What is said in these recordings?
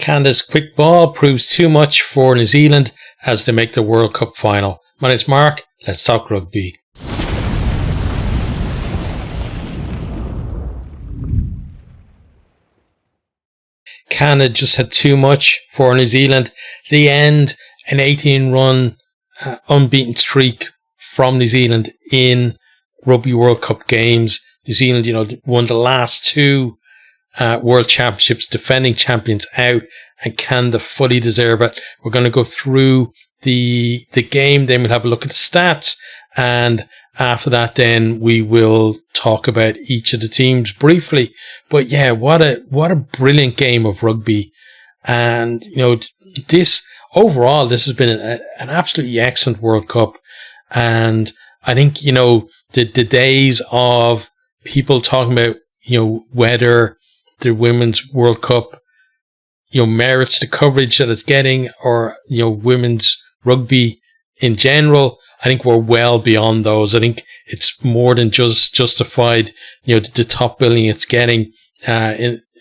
Canada's quick ball proves too much for New Zealand as they make the World Cup final. My name's Mark. Let's talk rugby. Canada just had too much for New Zealand. They end an 18-run unbeaten streak from New Zealand in Rugby World Cup games. New Zealand, won the last two World Championships, defending champions out, and Canada fully deserve it. We're going to go through the game, then we'll have a look at the stats, and after that then we will talk about each of the teams briefly. But yeah, what a brilliant game of rugby. And this has been an absolutely excellent World Cup. And I think the days of people talking about whether the Women's World Cup merits the coverage that it's getting, or women's rugby in general, I think we're well beyond those. I think it's more than just justified the top billing it's getting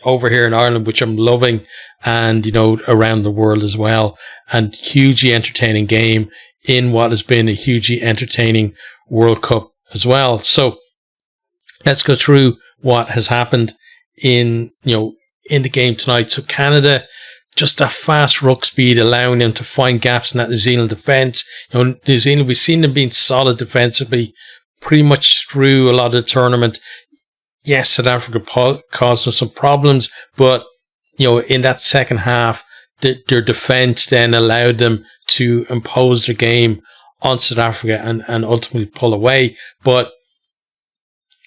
over here in Ireland, which I'm loving, and around the world as well. And hugely entertaining game in what has been a hugely entertaining World Cup as well. So let's go through what has happened in the game tonight. So Canada, just that fast ruck speed, allowing them to find gaps in that New Zealand defence. New Zealand, we've seen them being solid defensively pretty much through a lot of the tournament. Yes, South Africa caused them some problems, but in that second half, their defence then allowed them to impose their game on South Africa and ultimately pull away. But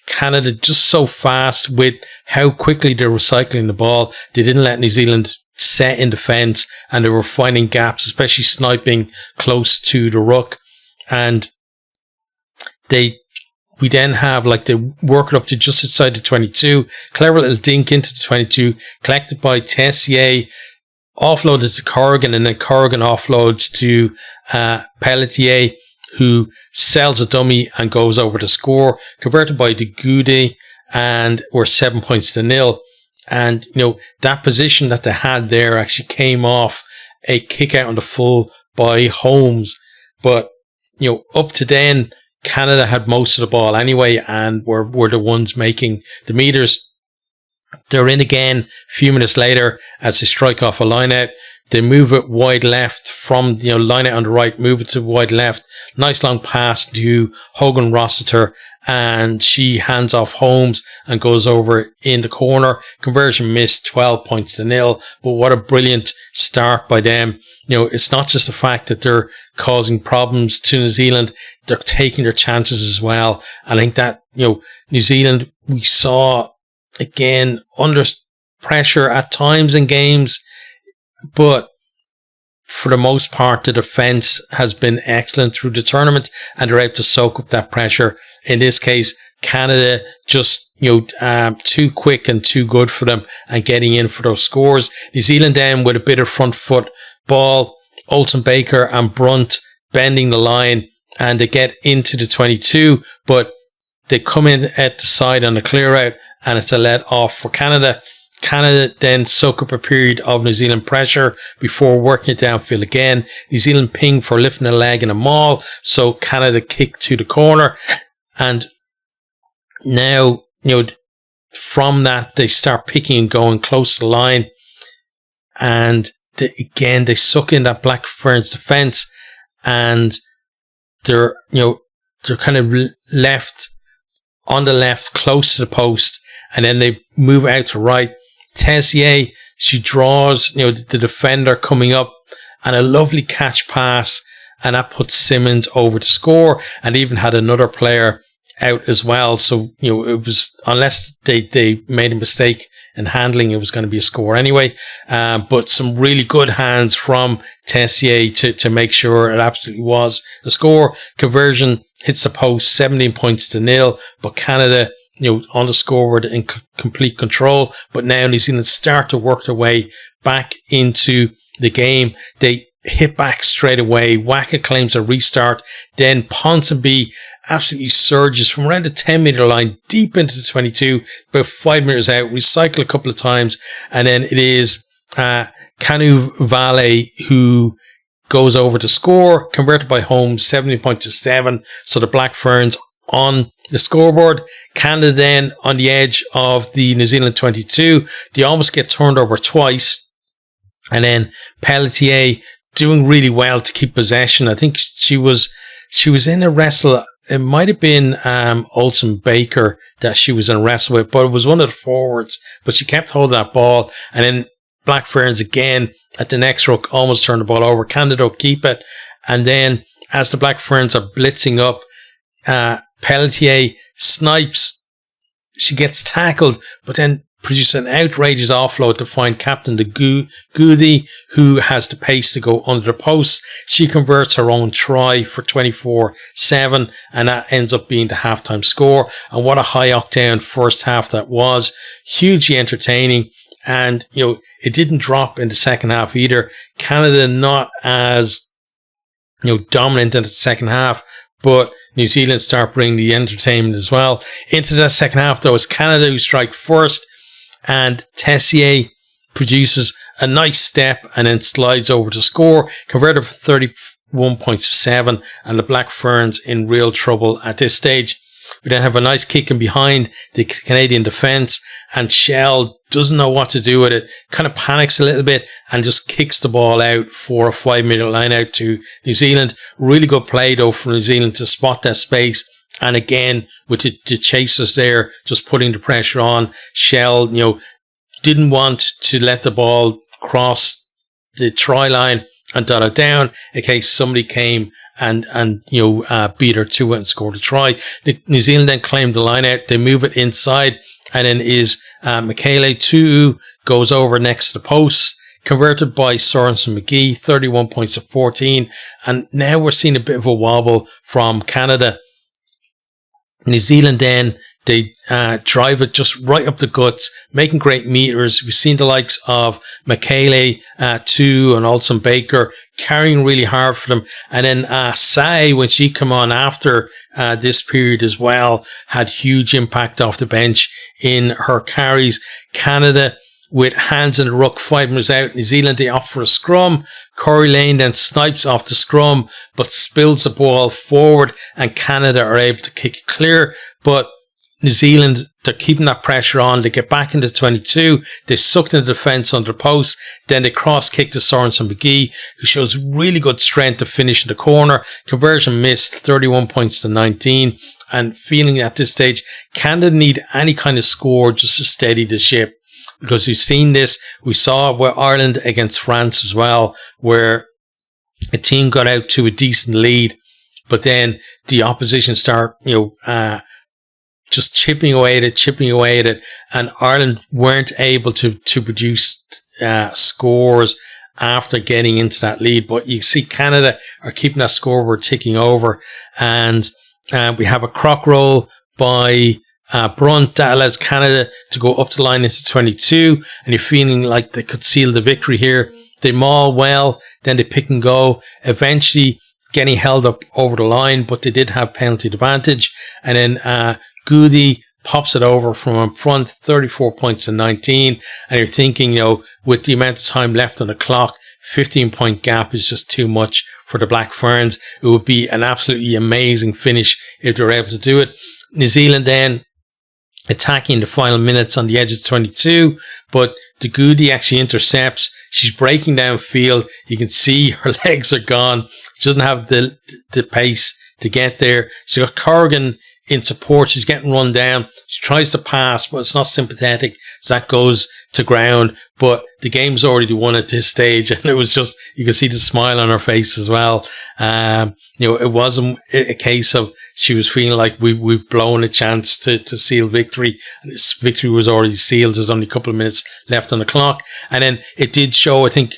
Canada just so fast with how quickly they're recycling the ball. They didn't let New Zealand set in defence, and they were finding gaps, especially sniping close to the ruck. And we then have they work it up to just outside the 22. Clever little dink into the 22, collected by Tessier, offloaded to Corrigan, and then Corrigan offloads to Pelletier, who sells a dummy and goes over to score, converted by De Goede, and we're 7 points to 0. And, that position that they had there actually came off a kick out on the full by Holmes. But, up to then, Canada had most of the ball anyway, and were the ones making the meters. They're in again a few minutes later as they strike off a line out. They move it wide left from, line out on the right, move it to wide left. Nice long pass to Hogan Rossiter, and she hands off Holmes and goes over in the corner. Conversion missed, 12 points to 0. But what a brilliant start by them. It's not just the fact that they're causing problems to New Zealand, they're taking their chances as well. I think that, New Zealand, we saw again under pressure at times in games, but for the most part, the defence has been excellent through the tournament, and they're able to soak up that pressure. In this case, Canada just, too quick and too good for them and getting in for those scores. New Zealand then with a bit of front foot ball, Olsen Baker and Brunt bending the line, and they get into the 22, but they come in at the side on the clear out, and it's a let off for Canada. Canada then soak up a period of New Zealand pressure before working it downfield again. New Zealand ping for lifting a leg in a maul, so Canada kick to the corner. And now, from that, they start picking and going close to the line. And they suck in that Black Ferns defence, and they're kind of left on the left, close to the post, and then they move out to right. Tessier, she draws, the defender coming up, and a lovely catch pass, and that puts Simmons over to score, and even had another player out as well. So, it was, unless they made a mistake in handling, it was going to be a score anyway. But some really good hands from Tessier to make sure it absolutely was a score. Conversion hits the post, 17 points to 0, but Canada, on the scoreboard in complete control. But now New Zealand start to work their way back into the game. They hit back straight away. Waka claims a restart. Then Ponsonby absolutely surges from around the 10-metre line deep into the 22, about 5 metres out, recycle a couple of times, and then it is Canu Vale, who goes over to score, converted by Holmes, 70 points to 7. So the Black Ferns on the scoreboard. Canada then on the edge of the New Zealand 22. They almost get turned over twice. And then Pelletier doing really well to keep possession. I think she was in a wrestle. It might have been Olsen Baker that she was in a wrestle with, but it was one of the forwards. But she kept holding that ball. And then Black Ferns again at the next ruck almost turned the ball over. Canada keep it. And then as the Black Ferns are blitzing up, Pelletier snipes. She gets tackled, but then produces an outrageous offload to find Captain de Goody, who has the pace to go under the post. She converts her own try for 24-7, and that ends up being the halftime score. And what a high-octane first half that was. Hugely entertaining. And, it didn't drop in the second half either. Canada not as, dominant in the second half, but New Zealand start bringing the entertainment as well. Into that second half, though, it's Canada who strike first, and Tessier produces a nice step and then slides over to score, converted for 31 points to 7, and the Black Ferns in real trouble at this stage. We then have a nice kick in behind the Canadian defence, and Shell doesn't know what to do with it, kind of panics a little bit and just kicks the ball out for a 5-minute line out to New Zealand. Really good play though from New Zealand to spot that space, and again with the chasers there just putting the pressure on. Shell didn't want to let the ball cross the try line and dot it down in case somebody came and beat her to it and scored a try. New Zealand then claimed the line out. They move it inside, and then is MacLeod Tu'u goes over next to the post, converted by Sorensen McGee, 31 points to 14. And now we're seeing a bit of a wobble from Canada. New Zealand then, they drive it just right up the guts, making great meters. We've seen the likes of MacLeod, Tu'u and Olsen Baker carrying really hard for them. And then Sai, when she come on after this period as well, had huge impact off the bench in her carries. Canada with hands in the ruck, 5 minutes out. New Zealand, they opt for a scrum. Corey Lane then snipes off the scrum, but spills the ball forward, and Canada are able to kick it clear. But New Zealand, they're keeping that pressure on. They get back into 22. They sucked in the defence under post. Then they cross-kick to Sorensen McGee, who shows really good strength to finish in the corner. Conversion missed, 31 points to 19. And feeling at this stage, Canada need any kind of score just to steady the ship. Because we've seen this. We saw with Ireland against France as well, where a team got out to a decent lead, but then the opposition start, just chipping away at it, and Ireland weren't able to produce scores after getting into that lead. But you see Canada are keeping that scoreboard ticking over, and we have a crock roll by Brunt that allows Canada to go up the line into 22, and you're feeling like they could seal the victory here. They maul well, then they pick and go, eventually getting held up over the line, but they did have penalty advantage, and then Goody pops it over from in front, 34 points to 19. And you're thinking, with the amount of time left on the clock, 15-point gap is just too much for the Black Ferns. It would be an absolutely amazing finish if they were able to do it. New Zealand then attacking the final minutes on the edge of 22, but the Goody actually intercepts. She's breaking downfield. You can see her legs are gone. She doesn't have the pace to get there. She's got Corrigan in support. She's getting run down. She tries to pass, but it's not sympathetic, so that goes to ground. But the game's already won at this stage, and it was just, you can see the smile on her face as well. It wasn't a case of she was feeling like we've blown a chance to seal victory. This victory was already sealed. There's only a couple of minutes left on the clock, and then it did show, I think,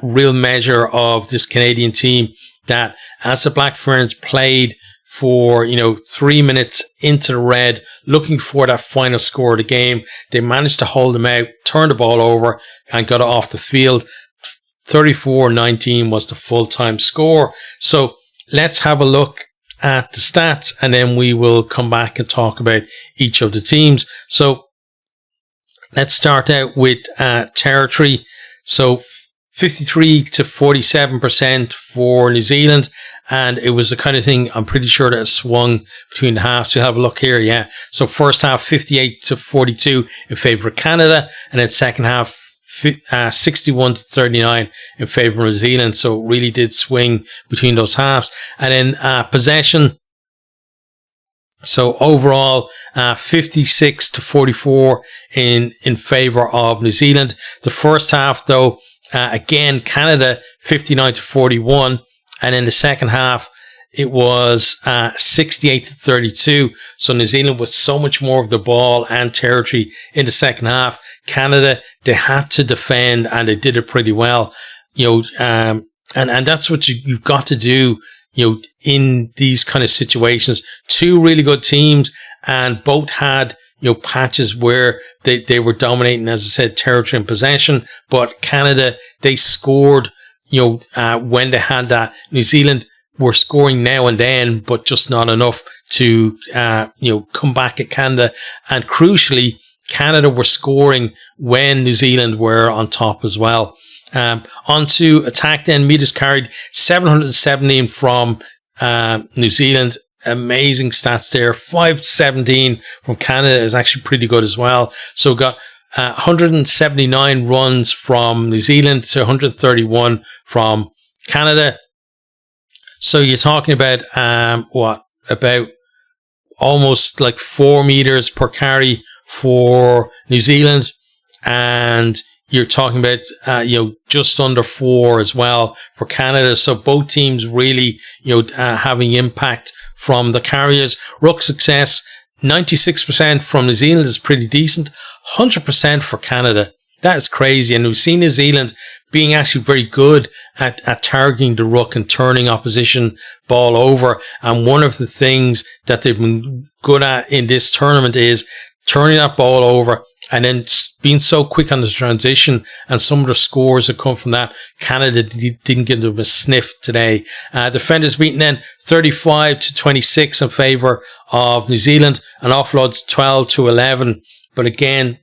real measure of this Canadian team, that as the Black Ferns played for 3 minutes into the red, looking for that final score of the game, they managed to hold them out, turn the ball over, and got it off the field. 34-19 was the full-time score. So let's have a look at the stats, and then we will come back and talk about each of the teams. So let's start out with territory. So 53 to 47% for New Zealand. And it was the kind of thing, I'm pretty sure that it swung between the halves. You'll have a look here, yeah. So first half, 58 to 42 in favour of Canada. And then second half, 61 to 39 in favour of New Zealand. So it really did swing between those halves. And then possession. So overall, 56 to 44 in favour of New Zealand. The first half, though, again, Canada 59 to 41. And in the second half, it was 68 to 32. So New Zealand with so much more of the ball and territory in the second half. Canada, they had to defend, and they did it pretty well. And that's what you've got to do, in these kind of situations. Two really good teams, and both had, patches where they were dominating, as I said, territory and possession. But Canada, they scored, when they had that. New Zealand were scoring now and then, but just not enough to, come back at Canada. And crucially, Canada were scoring when New Zealand were on top as well. On to attack then, meters carried, 717 from New Zealand. Amazing stats there. 517 from Canada is actually pretty good as well. So got 179 runs from New Zealand to 131 from Canada. So you're talking about about almost like 4 meters per carry for New Zealand, and you're talking about just under 4 as well for Canada. So both teams really having impact from the carriers. Ruck success, 96% from New Zealand is pretty decent. 100% for Canada. That is crazy. And we've seen New Zealand being actually very good at targeting the ruck and turning opposition ball over. And one of the things that they've been good at in this tournament is turning that ball over and then being so quick on the transition. And some of the scores that come from that, Canada didn't give them a sniff today. Defenders beaten then 35 to 26 in favour of New Zealand, and offloads 12 to 11. But again,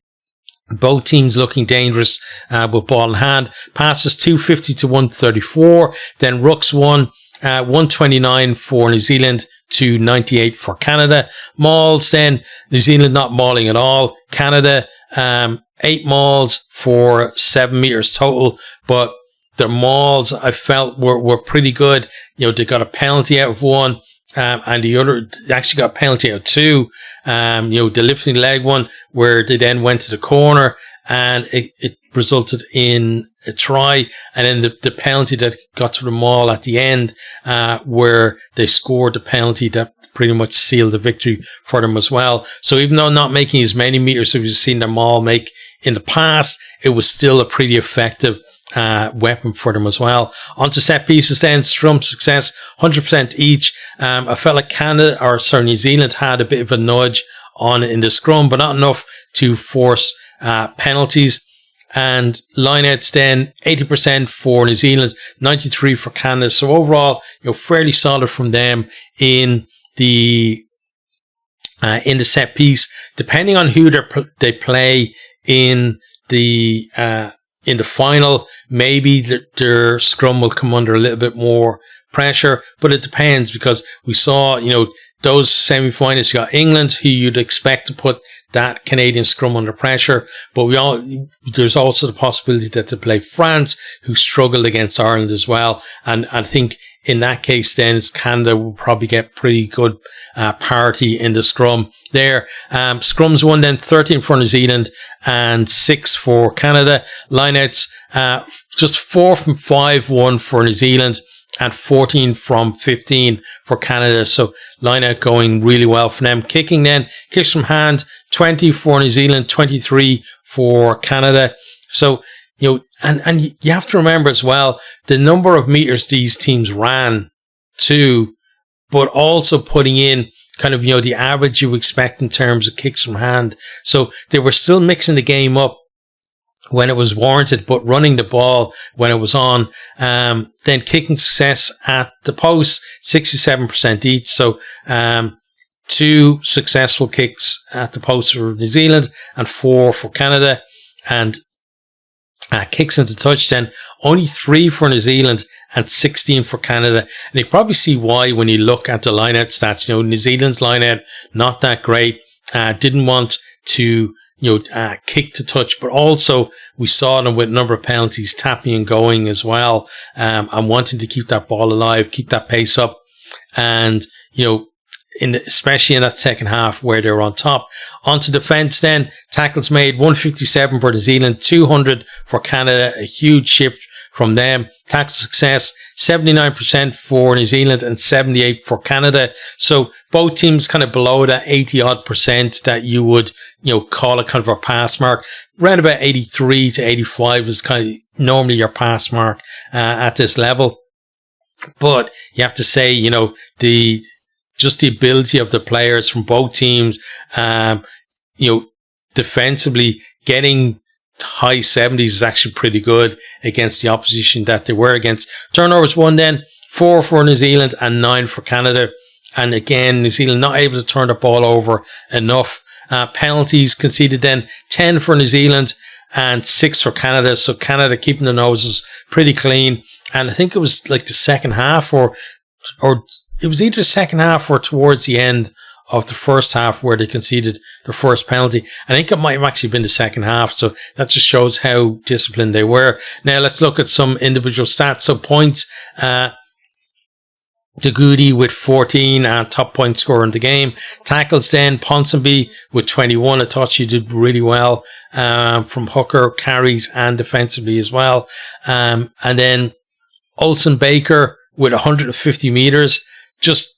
both teams looking dangerous with ball in hand. Passes 250 to 134. Then rucks 129 for New Zealand to 98 for Canada. Mauls then, New Zealand not mauling at all. Canada 8 mauls for 7 meters total, but their mauls I felt were pretty good. They got a penalty out of one. And the other actually got a penalty out of 2. The lifting leg one, where they then went to the corner, and it resulted in a try. And then the penalty that got to the maul at the end, where they scored the penalty that pretty much sealed the victory for them as well. So even though not making as many meters as we've seen their maul make in the past, it was still a pretty effective weapon for them as well. Onto set pieces then, scrum success, 100% each. I felt like New Zealand had a bit of a nudge on in the scrum, but not enough to force penalties. And lineouts then, 80% for New Zealand, 93 for Canada. So overall, fairly solid from them in the set piece. Depending on who they play in the final, maybe their scrum will come under a little bit more pressure, but it depends, because we saw, those semi-finalists, you got England, who you'd expect to put that Canadian scrum under pressure, but there's also the possibility that they play France, who struggled against Ireland as well. And I think in that case, then Canada will probably get pretty good parity in the scrum there. Scrums won then 13 for New Zealand and 6 for Canada. Lineouts, just 4 from 5 won for New Zealand and 14 from 15 for Canada. So line out going really well for them. Kicking then, kicks from hand, 20 for New Zealand, 23 for Canada. So, and you have to remember as well, the number of meters these teams ran too, but also putting in kind of, the average you expect in terms of kicks from hand. So they were still mixing the game up when it was warranted, but running the ball when it was on. Then kicking success at the post, 67% each. So 2 successful kicks at the post for New Zealand and 4 for Canada. And kicks into touch, then only 3 for New Zealand and 16 for Canada. And you probably see why when you look at the line-out stats. New Zealand's line-out, not that great. Didn't want to, kick to touch, but also we saw them with a number of penalties, tapping and going as well, and wanting to keep that ball alive, keep that pace up. And, especially in that second half where they were on top. Onto defence then, tackles made, 157 for New Zealand, 200 for Canada, a huge shift from them. Tackle success, 79% for New Zealand and 78% for Canada. So both teams kind of below that 80% that you would, call it kind of a pass mark. Around about 83 to 85 is kind of normally your pass mark at this level. But you have to say, just the ability of the players from both teams, defensively getting high 70s is actually pretty good against the opposition that they were against. Turnovers won then, 4 for New Zealand and 9 for Canada. And again, New Zealand not able to turn the ball over enough. Penalties conceded then, 10 for New Zealand and 6 for Canada. So Canada keeping the noses pretty clean. And I think it was like the second half or it was either the second half or towards the end of the first half where they conceded their first penalty. I think it might have actually been the second half. So that just shows how disciplined they were. Now let's look at some individual stats. So points, Dagudi with 14 and top point scorer in the game. Tackles then, Ponsonby with 21. I thought she did really well from hooker, carries and defensively as well. And then Olsen Baker with 150 meters. Just,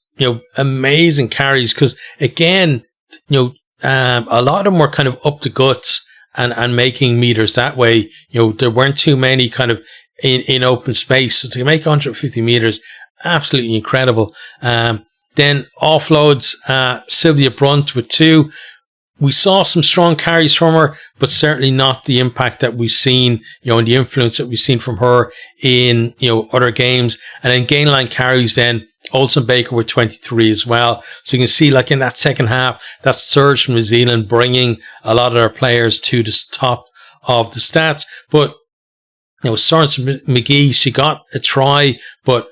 amazing carries because, again, a lot of them were kind of up the guts and making meters that way. There weren't too many kind of in open space. So to make 150 meters, absolutely incredible. Then offloads, Sylvia Brunt with 2. We saw some strong carries from her, but certainly not the impact that we've seen, and the influence that we've seen from her in, other games. And then gain line carries then, Olsen Baker with 23 as well. So you can see like in that second half, that surge from New Zealand bringing a lot of their players to the top of the stats. But, Sorensen McGee, she got a try, but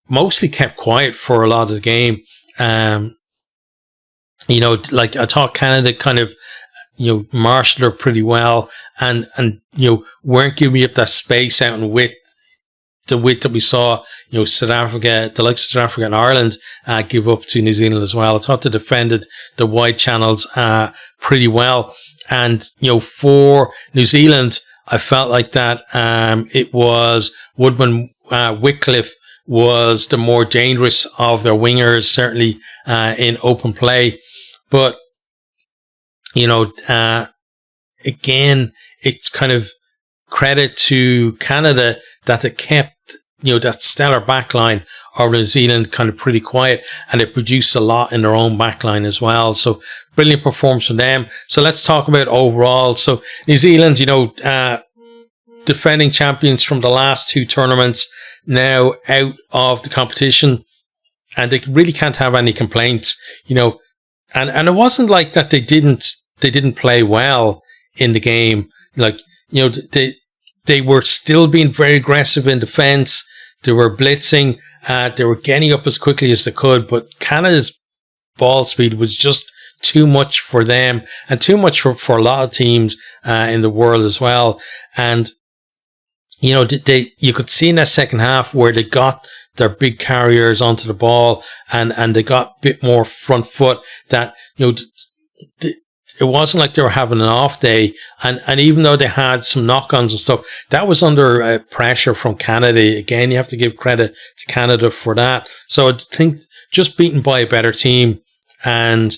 mostly kept quiet for a lot of the game. Like I thought Canada kind of, marshaled her pretty well and weren't giving up that space out and width that we saw, South Africa, the likes of South Africa and Ireland, give up to New Zealand as well. I thought they defended the wide channels, pretty well. And, for New Zealand, I felt like that, it was Woodman, Wycliffe was the more dangerous of their wingers, certainly, in open play. But, again, it's kind of credit to Canada that they kept, that stellar backline of New Zealand kind of pretty quiet, and they produced a lot in their own backline as well. So brilliant performance from them. So let's talk about overall. So New Zealand, defending champions from the last 2 tournaments, now out of the competition, and they really can't have any complaints, and it wasn't like that they didn't play well in the game. Like, they were still being very aggressive in defense. They were blitzing, they were getting up as quickly as they could, but Canada's ball speed was just too much for them and too much for a lot of teams in the world as well. And you could see in that second half where they got their big carriers onto the ball and they got a bit more front foot, that, it wasn't like they were having an off day. And even though they had some knock-ons and stuff, that was under pressure from Canada. Again, you have to give credit to Canada for that. So I think just beaten by a better team, and,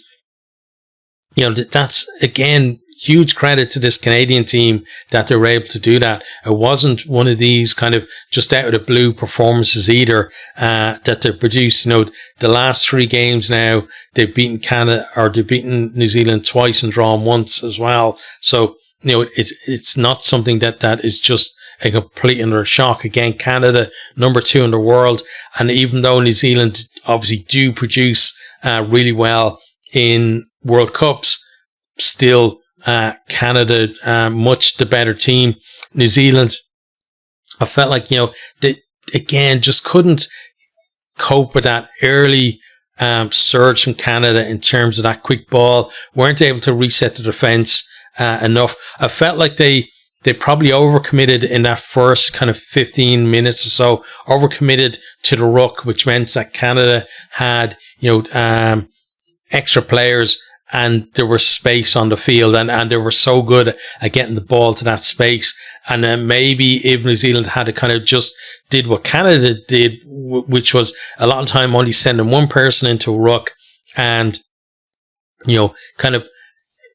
that's, again, huge credit to this Canadian team that they were able to do that. It wasn't one of these kind of just out of the blue performances either, that they produced. The last 3 games now, they've beaten Canada, or they've beaten New Zealand twice and drawn once as well. So, it's not something that is just a complete and utter shock. Again, Canada, number 2 in the world. And even though New Zealand obviously do produce, really well in World Cups, still, Canada, much the better team. New Zealand, I felt like, they, again, just couldn't cope with that early surge from Canada in terms of that quick ball, weren't able to reset the defence enough. I felt like they probably overcommitted in that first kind of 15 minutes or so, overcommitted to the ruck, which meant that Canada had, extra players and there was space on the field, and they were so good at getting the ball to that space. And then maybe if New Zealand had to kind of just did what Canada did, which was a lot of time only sending one person into a ruck and, kind of,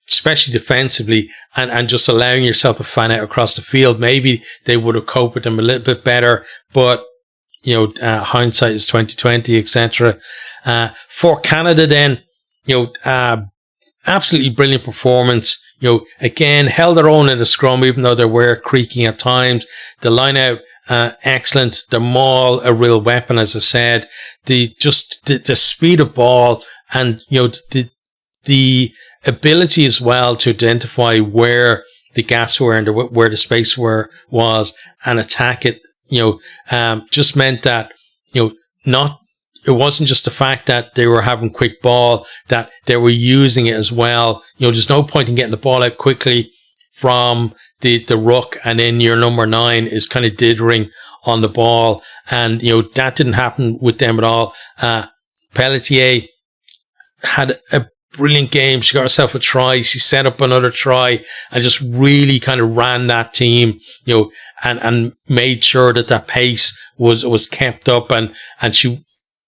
especially defensively, and just allowing yourself to fan out across the field, maybe they would have coped with them a little bit better. But, hindsight is 2020, etc. For Canada then, absolutely brilliant performance. Again, held their own in the scrum, even though they were creaking at times. The line out, excellent. The maul, a real weapon, as I said. The speed of ball, and, the ability as well to identify where the gaps were and where the space was and attack it, just meant that, it wasn't just the fact that they were having quick ball, that they were using it as well. There's no point in getting the ball out quickly from the ruck and then your number 9 is kind of dithering on the ball. And, that didn't happen with them at all. Pelletier had a brilliant game. She got herself a try. She set up another try and just really kind of ran that team, and made sure that pace was kept up, and she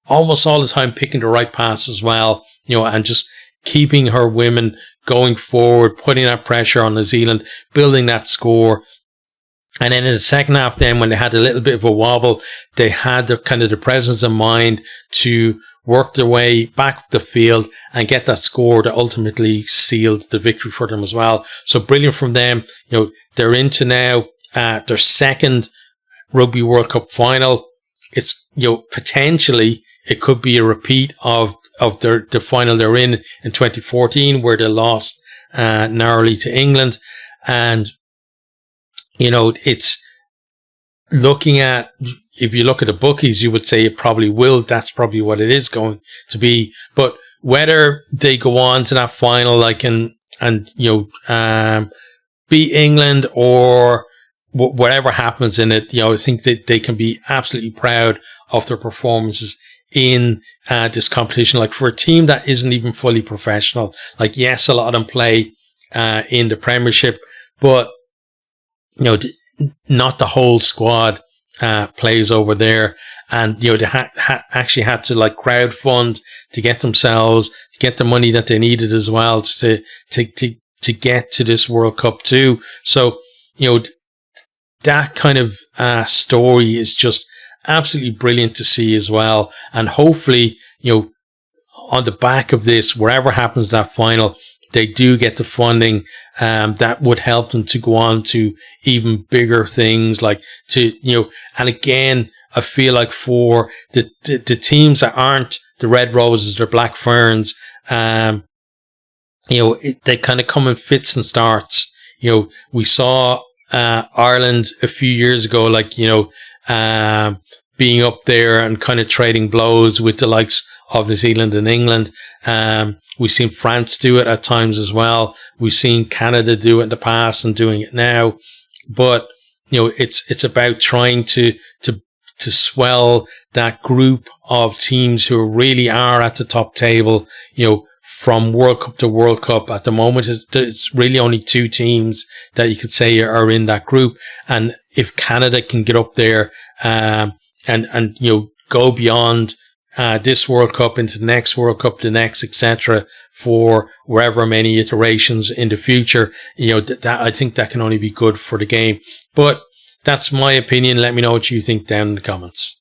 almost all the time picking the right pass as well, and just keeping her women going forward, putting that pressure on New Zealand, building that score. And then in the second half then, when they had a little bit of a wobble, they had the kind of the presence of mind to work their way back up the field and get that score that ultimately sealed the victory for them as well. So brilliant from them. They're into now their second Rugby World Cup final. It's, potentially it could be a repeat of the final they're in 2014, where they lost narrowly to England. And, it's looking at, if you look at the bookies, you would say it probably will. That's probably what it is going to be. But whether they go on to that final, beat England or whatever happens in it, I think that they can be absolutely proud of their performances in this competition. For a team that isn't even fully professional, yes, a lot of them play in the Premiership, but not the whole squad plays over there. And they actually had to crowdfund to get the money that they needed as well to get to this World Cup too. So that kind of story is just absolutely brilliant to see as well. And hopefully, on the back of this, wherever happens that final, they do get the funding that would help them to go on to even bigger things, and again, I feel like for the teams that aren't the Red Roses or Black Ferns, they kind of come in fits and starts. We saw Ireland a few years ago, being up there and kind of trading blows with the likes of New Zealand and England. We've seen France do it at times as well. We've seen Canada do it in the past and doing it now. But, it's about trying to swell that group of teams who really are at the top table, from World Cup to World Cup. At the moment, it's really only 2 teams that you could say are in that group. And if Canada can get up there, and go beyond this World Cup into the next World Cup, the next, etc., for wherever many iterations in the future, that I think that can only be good for the game. But that's my opinion. Let me know what you think down in the comments.